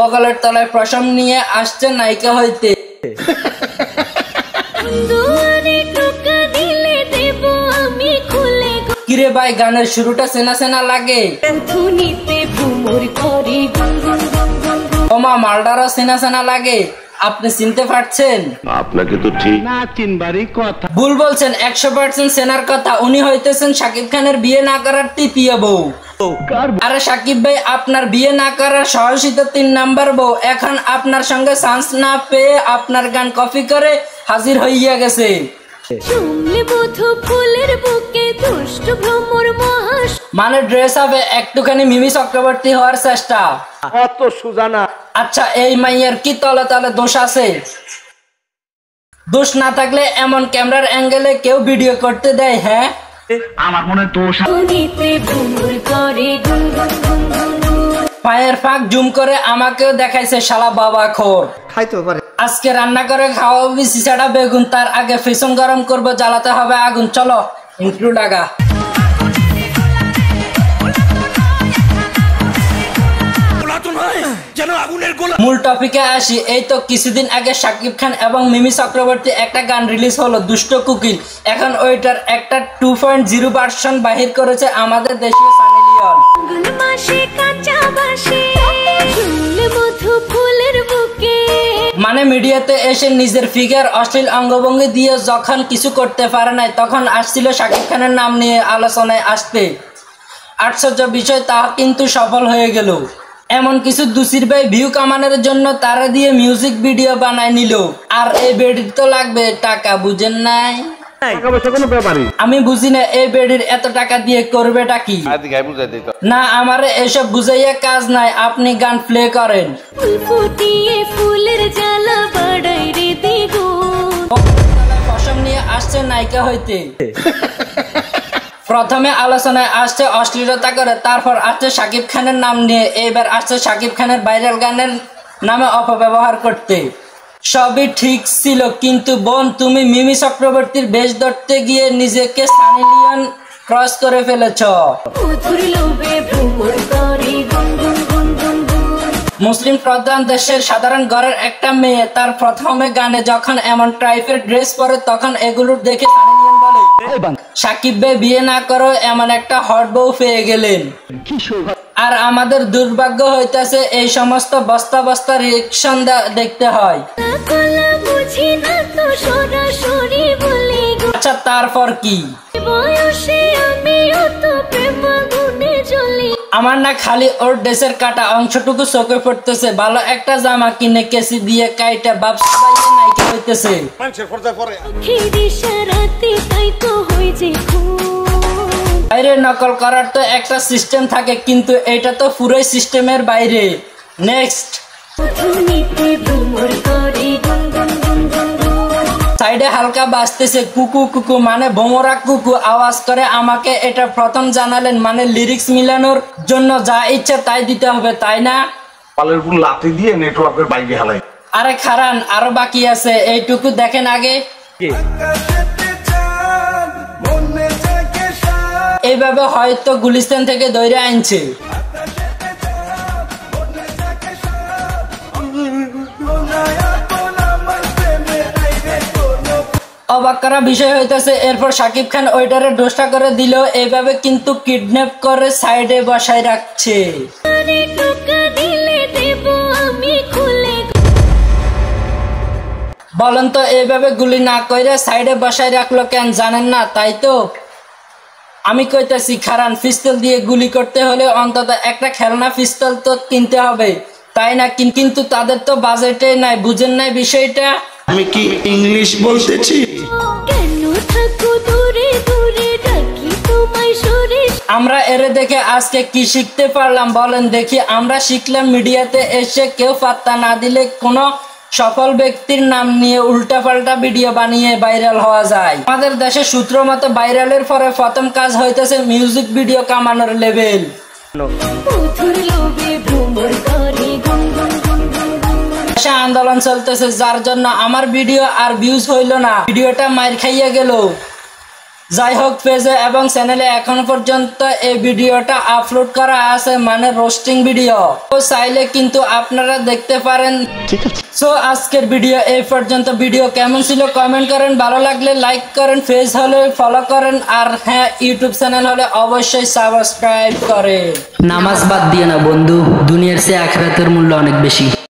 বগলের তলায় প্রশম নিয়ে আসছে নায়িকা হইতে। কিরে ভাই, গানের শুরুটা চেনা চেনা লাগে। ওমা, মালটারও চেনা চেনা লাগে। আপনি চিনতে পারছেন? আপনাকে তো ঠিক না চিনবারই কথা। ভুল বলছেন, 100% চেনার কথা। উনি হইতেছেন শাকিব খানের বিয়ে না করার তৃতীয় বউ। আরে শাকিব ভাই, আপনার বিয়ে না করার সাহসিত 3 নাম্বার বউ এখন আপনার সঙ্গে চান্স না পেয়ে আপনার গান কপি করে হাজির হইয়া গেছে। মানে ড্রেস হবে একটুখানি মিমি চক্রবর্তী হওয়ার চেষ্টা। অত সুজানা। আচ্ছা, এই মাইয়ের কি তলে তলে দোষ আছে? দোষ না থাকলে এমন ক্যামেরার অ্যাঙ্গেলে কেউ ভিডিও করতে দেয়? হ্যাঁ, আমার মনে দোষ। পায়ের ফাঁক জুম করে আমাকেও দেখাইছে শালা বাবা খোর। খাইতে পারে। আজকে রান্না করে খাওয়াবি সিসাটা বেগুন, তার আগে ফেসন গরম করবো, জ্বালাতে হবে আগুন। চলো ইন্ট্রো লাগা। মূল টপিকে আসি। এই তো কিছুদিন আগে শাকিব খান এবং মিমি চক্রবর্তী একটা গান রিলিজ হলো, দুষ্ট কুকিল। এখন ওইটার একটা 2.0 ভার্সন বাহির করেছে আমাদের দেশীয় সানি লিওন। মানে মিডিয়াতে এসে নিজের ফিগার অশ্লীল অঙ্গভঙ্গি দিয়ে যখন কিছু করতে পারে নাই, তখন আসছিল শাকিব খানের নাম নিয়ে আলোচনায় আসতে। আশ্চর্য বিষয়, তা কিন্তু সফল হয়ে গেল। এমন কিছু দুসির ভাই ভিউ কামানোর জন্য তারা দিয়ে মিউজিক ভিডিও বানায় নিল। আর এই বেডির তো লাগবে টাকা, বুঝেন নাই? আমি বুঝি না এই বেডির এত টাকা দিয়ে করবেটা কি। না, আমারে এসব বুঝাইয়া কাজ নাই, আপনি গান প্লে করেন। পশম নিয়ে আসছে নায়িকা হইতে। প্রথমে আলোচনায় আসছে অশ্লীলতা করে, তারপর আসছে শাকিব খানের নাম নিয়ে, এইবার আসছে শাকিব খানের ভাইরাল গানের নামে অপব্যবহার করতে। সবই ঠিক ছিল, কিন্তু বোন, তুমি মিমি চক্রবর্তীর বেশ ধরতে গিয়ে নিজেকে সানি লিওন ক্রস করে ফেলেছ। মুসলিম প্রধান দেশের সাধারণ ঘরের একটা মেয়ে তার প্রথমে গানে যখন এমন টাইপের ড্রেস পরে, তখন এগুলোর দেখে সানি লিওন বলে, শাকিব ভাই বিয়ে না করো, এমন একটা হট বউ পেয়ে গেলেন। আর আমাদের দুর্ভাগ্য হইতেছে এই সমস্ত বস্তা বস্তা রিয়েকশন দেখতে হয়। আচ্ছা, তারপর কি? আমার না খালি ওর ড্রেসের কাটা অংশটুকু চোখে পড়তেছে। ভালো একটা জামা কিনে কেসি দিয়ে কাইটা ব্যবসা নাইকে হইতেছে। বাইরে নকল করার তো একটা সিস্টেম থাকে, কিন্তু এটা তো পুরোই সিস্টেমের বাইরে। নেক্সট, সাইডে হালকা বাজতেছে কুকু কুকু, মানে ভোমরা কুকু আওয়াজ করে আমাকে এটা প্রথম জানালেন। মানে লিরিক্স মিলানোর জন্য যা ইচ্ছে তাই দিতে হবে, তাই না? লাথি দিয়ে নেটওয়ার্কের বাইরে হালাই। আরে খারান, আরো বাকি আছে, এইটুকু দেখেন আগে। এইভাবে হয়তো গুলিস্তান থেকে দৌড়ে আনছে। অবাক করা বিষয় হইতেছে, এরপর শাকিব খান ওইটারে দোষটা করে দিল। এইভাবে কিন্তু কিডন্যাপ করে সাইডে বসায় রাখছে। বলেন তো, এইভাবে গুলি না কইরা সাইডে বসায় রাখলো কেন, জানেন না? তাই তো আমি কইতেছি, খারান, পিস্তল দিয়ে গুলি করতে হলে অন্তত একটা খেলনা পিস্তল তো কিনতে হবে, তাই না? কিন্তু তাদের তো বাজেটে নাই, বুঝেন নাই বিষয়টা? আমি কি ইংলিশ বলতেছি? আমরা এর দেখে আজকে কি শিখতে পারলাম বলেন দেখি? আমরা শিখলাম মিডিয়াতে এসে কেউ পাত্তা না দিলে কোনো সফল ব্যক্তির নাম নিয়ে উল্টাপাল্টা ভিডিও বানিয়ে ভাইরাল হওয়া যায়। আমাদের দেশে সূত্র মতো ভাইরালের পরে প্রথম কাজ হইতেছে মিউজিক ভিডিও কামানোর লেভেল। আন্দোলন চলতেছে, যার জন্য আমার ভিডিও আর ভিউজ হইল না, ভিডিওটা মার খাইয়া গেল। যাই হোক, পেজে এবং চ্যানেলে এখন পর্যন্ত এই ভিডিওটা আপলোড করা আছে, মানে রোস্টিং ভিডিও। তো চাইলে কিন্তু আপনারা দেখতে পারেন। ঠিক আছে। সো আজকের ভিডিও এই পর্যন্ত। ভিডিও কেমন ছিল কমেন্ট করেন, ভালো লাগলে লাইক করেন, পেজ হলে ফলো করেন, আর হ্যাঁ ইউটিউব চ্যানেল হলে অবশ্যই সাবস্ক্রাইব করেন। নামাজ বাদ দিয়ে না বন্ধু, দুনিয়ার চেয়ে আখিরাতের মূল্য অনেক বেশি।